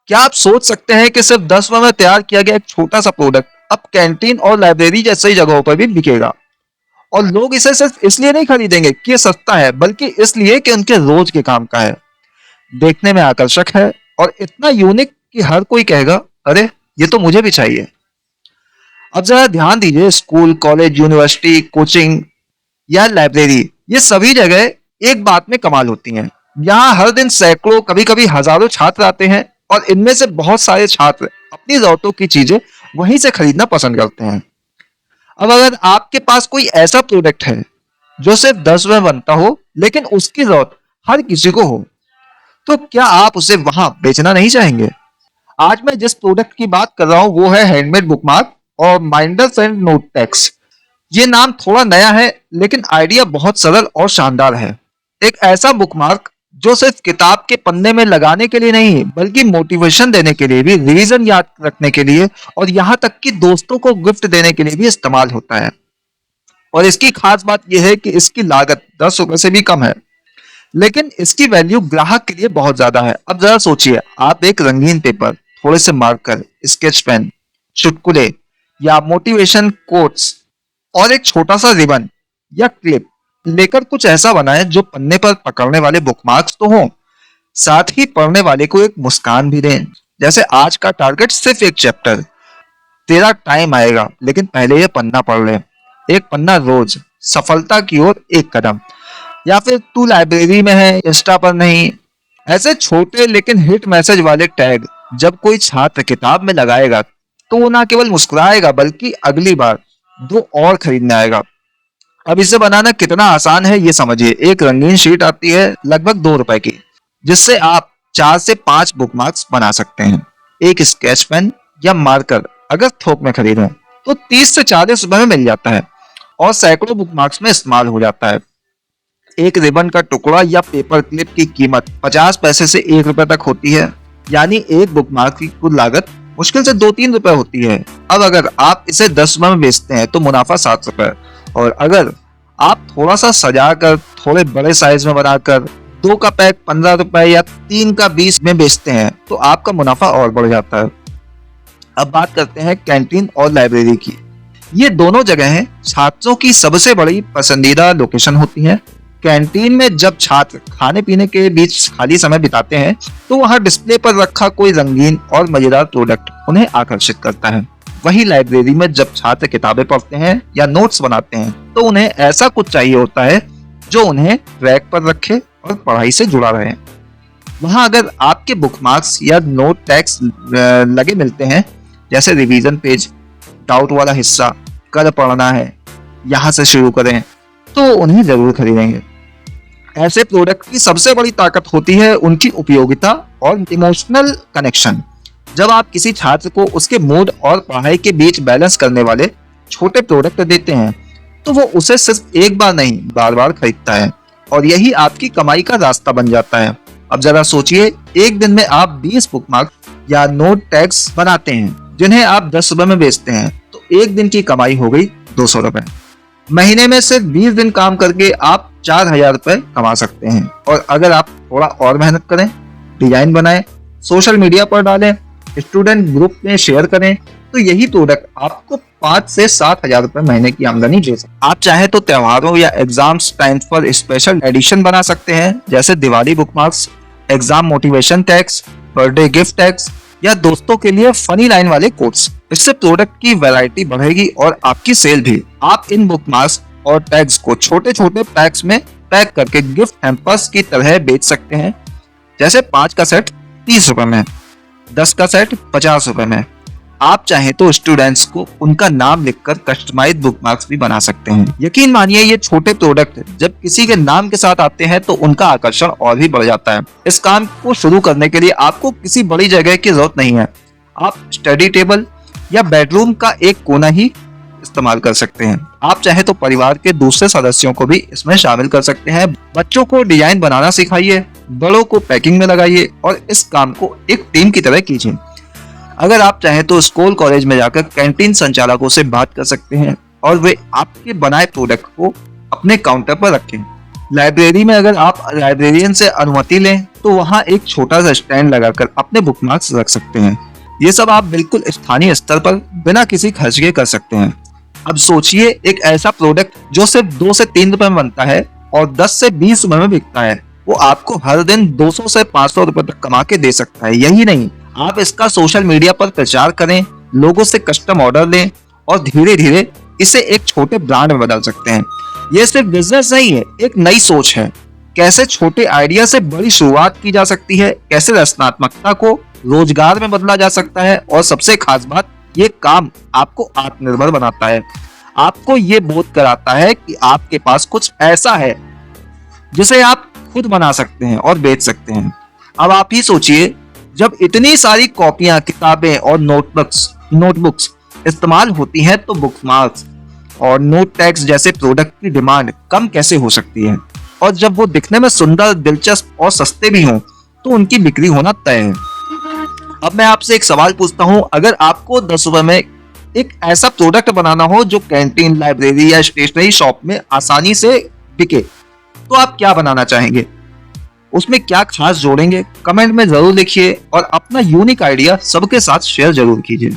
क्या आप सोच सकते हैं कि सिर्फ 10 रुपए में तैयार किया गया एक छोटा सा प्रोडक्ट अब कैंटीन और लाइब्रेरी जैसी जगहों पर भी बिकेगा? और लोग इसे सिर्फ इसलिए नहीं खरीदेंगे कि ये सस्ता है, बल्कि इसलिए कि उनके रोज के काम का है, देखने में आकर्षक है और इतना यूनिक कि हर कोई कहेगा, अरे ये तो मुझे भी चाहिए। अब जरा ध्यान दीजिए, स्कूल, कॉलेज, यूनिवर्सिटी, कोचिंग या लाइब्रेरी, ये सभी जगह एक बात में कमाल होती हैं। यहाँ हर दिन सैकड़ों, कभी कभी हजारों छात्र आते हैं और इनमें से बहुत सारे छात्र अपनी जरूरतों की चीजें वहीं से खरीदना पसंद करते हैं। अब अगर आपके पास कोई ऐसा प्रोडक्ट है जो सिर्फ 10 रुपए में बनता हो, लेकिन उसकी जरूरत हर किसी को हो, तो क्या आप उसे वहां बेचना नहीं चाहेंगे? आज मैं जिस प्रोडक्ट की बात कर रहा हूँ वो है हैंडमेड बुकमार्क और माइंडर्स एंड नोट टैक्स। ये नाम थोड़ा नया है, लेकिन आइडिया बहुत सरल और शानदार है। एक ऐसा बुकमार्क जो सिर्फ किताब के पन्ने में लगाने के लिए नहीं, बल्कि मोटिवेशन देने के लिए भी, रिवीजन याद रखने के लिए और यहाँ तक कि दोस्तों को गिफ्ट देने के लिए भी इस्तेमाल होता है। और इसकी खास बात यह है कि इसकी लागत 10 रुपए से भी कम है, लेकिन इसकी वैल्यू ग्राहक के लिए बहुत ज्यादा है। अब जरा सोचिए, आप एक रंगीन पेपर, थोड़े से मार्कर, स्केच पेन, चुटकुले या मोटिवेशन कोट्स और एक छोटा सा रिबन या क्लिप लेकर कुछ ऐसा बनाएं जो पन्ने पर पकड़ने वाले बुकमार्क्स तो हों, साथ ही पढ़ने वाले को एक मुस्कान भी दें। जैसे आज का टारगेट सिर्फ एक चैप्टर, तेरा टाइम आएगा, लेकिन पहले ये पन्ना पढ़ ले, एक पन्ना रोज, सफलता की ओर एक कदम। या फिर तू लाइब्रेरी में है, इंस्टा पर नहीं। ऐसे छोटे लेकिन हिट मैसेज वाले टैग जब कोई छात्र किताब में लगाएगा तो वो ना केवल मुस्कुराएगा, बल्कि अगली बार दो और खरीदने आएगा। अब इसे बनाना कितना आसान है ये समझिए। एक रंगीन शीट आती है लगभग 2 रुपए की, जिससे आप 4 से 5 बुकमार्क्स बना सकते हैं। एक स्केच पेन या मार्कर अगर थोक में खरीदें तो 30 से 40 रुपए में मिल जाता है और सैकड़ों बुकमार्क्स में इस्तेमाल हो जाता है। एक रिबन का टुकड़ा या पेपर क्लिप की कीमत 50 पैसे से 1 रुपए तक होती है, यानी एक बुकमार्क की कुल लागत मुश्किल से 2-3 रुपए होती है। अब अगर आप इसे 10 रुपए में बेचते हैं तो मुनाफा 7 रुपए, और अगर आप थोड़ा सा सजा कर, थोड़े बड़े साइज में बनाकर 2 का पैक 15 रुपए या 3 का 20 में बेचते हैं तो आपका मुनाफा और बढ़ जाता है। अब बात करते हैं कैंटीन और लाइब्रेरी की। ये दोनों जगहें छात्रों की सबसे बड़ी पसंदीदा लोकेशन होती हैं। कैंटीन में जब छात्र खाने पीने के बीच खाली समय बिताते हैं तो वहां डिस्प्ले पर रखा कोई रंगीन और मजेदार प्रोडक्ट उन्हें आकर्षित करता है। वहीं लाइब्रेरी में जब छात्र किताबें पढ़ते हैं या नोट्स बनाते हैं तो उन्हें ऐसा कुछ चाहिए होता है जो उन्हें रैक पर रखे और पढ़ाई से जुड़ा रहे। वहां अगर आपके बुकमार्क्स या नोट टैग्स लगे मिलते हैं, जैसे रिवीजन पेज, डाउट वाला हिस्सा, कल पढ़ना है, यहाँ से शुरू करें, तो उन्हें जरूर खरीदेंगे। ऐसे प्रोडक्ट की सबसे बड़ी ताकत होती है उनकी उपयोगिता और इमोशनल कनेक्शन। जब आप किसी छात्र को उसके मूड और पढ़ाई के बीच बैलेंस करने वाले छोटे प्रोडक्ट देते हैं तो वो उसे सिर्फ एक बार नहीं, बार बार खरीदता है, और यही आपकी कमाई का रास्ता बन जाता है। अब जरा सोचिए, एक दिन में आप 20 बुकमार्क या नोट टैग्स बनाते हैं जिन्हें आप 10 रुपए में बेचते हैं, तो एक दिन की कमाई हो गई 200 रुपए। महीने में सिर्फ 20 दिन काम करके आप 4000 रुपए कमा सकते हैं। और अगर आप थोड़ा और मेहनत करें, डिजाइन बनाएं, सोशल मीडिया पर डालें, स्टूडेंट ग्रुप में शेयर करें, तो यही प्रोडक्ट आपको 5 से 7 हजार रुपए महीने की आमदनी दे सकते हैं। आप चाहे तो त्योहारों या एग्जाम्स टाइम पर स्पेशल एडिशन बना सकते हैं, जैसे Diwali bookmarks, exam motivation tags, birthday gift tags या दोस्तों के लिए फनी लाइन वाले कोट्स। इससे प्रोडक्ट की वैरायटी बढ़ेगी और आपकी सेल भी। आप इन बुकमार्क्स और टैग्स को छोटे छोटे पैक्स में पैक करके गिफ्ट हैम्पर्स की तरह बेच सकते हैं, जैसे 5 का सेट 30 रुपए में, 10 का सेट 50 रुपए में। आप चाहें तो स्टूडेंट्स को उनका नाम लिखकर कस्टमाइज्ड बुकमार्क्स भी बना सकते हैं। यकीन मानिए, ये छोटे प्रोडक्ट जब किसी के नाम के साथ आते हैं तो उनका आकर्षण और भी बढ़ जाता है। इस काम को शुरू करने के लिए आपको किसी बड़ी जगह की जरूरत नहीं है। आप स्टडी टेबल या बेडरूम का एक कोना ही इस्तेमाल कर सकते हैं। आप चाहे तो परिवार के दूसरे सदस्यों को भी इसमें शामिल कर सकते हैं। बच्चों को डिजाइन बनाना सिखाइए, बड़ों को पैकिंग में लगाइए और इस काम को एक टीम की तरह कीजिए। अगर आप चाहें तो स्कूल कॉलेज में जाकर कैंटीन संचालकों से बात कर सकते हैं और वे आपके बनाए प्रोडक्ट को अपने काउंटर पर रखें। लाइब्रेरी में अगर आप लाइब्रेरियन से अनुमति लें तो वहां एक छोटा सा स्टैंड लगाकर अपने बुकमार्क्स रख सकते हैं। ये सब आप बिल्कुल स्थानीय स्तर पर बिना किसी खर्च के कर सकते हैं। अब सोचिए एक ऐसा प्रोडक्ट जो सिर्फ 2 से 3 रुपए में बनता है और 10 से 20 रुपए में बिकता है, वो आपको हर दिन 200 से 500 रुपए तक कमा के दे सकता है। यही नहीं, आप इसका सोशल मीडिया पर प्रचार करें, लोगों से कस्टम ऑर्डर लें और धीरे धीरे इसे एक छोटे ब्रांड में बदल सकते हैं। ये सिर्फ बिजनेस नहीं है, एक नई सोच है। कैसे छोटे आइडिया से बड़ी शुरुआत की जा सकती है, कैसे रचनात्मकता को रोजगार में बदला जा सकता है, और सबसे खास बात, ये काम आपको आत्मनिर्भर बनाता है। आपको ये बोध कराता है कि आपके पास कुछ ऐसा है जिसे आप खुद बना सकते हैं और बेच सकते हैं। अब आप ही सोचिए, जब इतनी सारी कॉपियां, किताबें और नोटबुक्स इस्तेमाल होती हैं तो बुकमार्क्स और नोट टैग्स जैसे प्रोडक्ट की डिमांड कम कैसे हो सकती है। और जब वो दिखने में सुंदर, दिलचस्प और सस्ते भी हों तो उनकी बिक्री होना तय है। अब मैं आपसे एक सवाल पूछता हूं, अगर आपको 10 रुपए में एक ऐसा प्रोडक्ट बनाना हो जो कैंटीन, लाइब्रेरी या स्टेशनरी शॉप में आसानी से बिके, तो आप क्या बनाना चाहेंगे? उसमें क्या खास जोड़ेंगे? कमेंट में जरूर लिखिए और अपना यूनिक आइडिया सबके साथ शेयर जरूर कीजिए।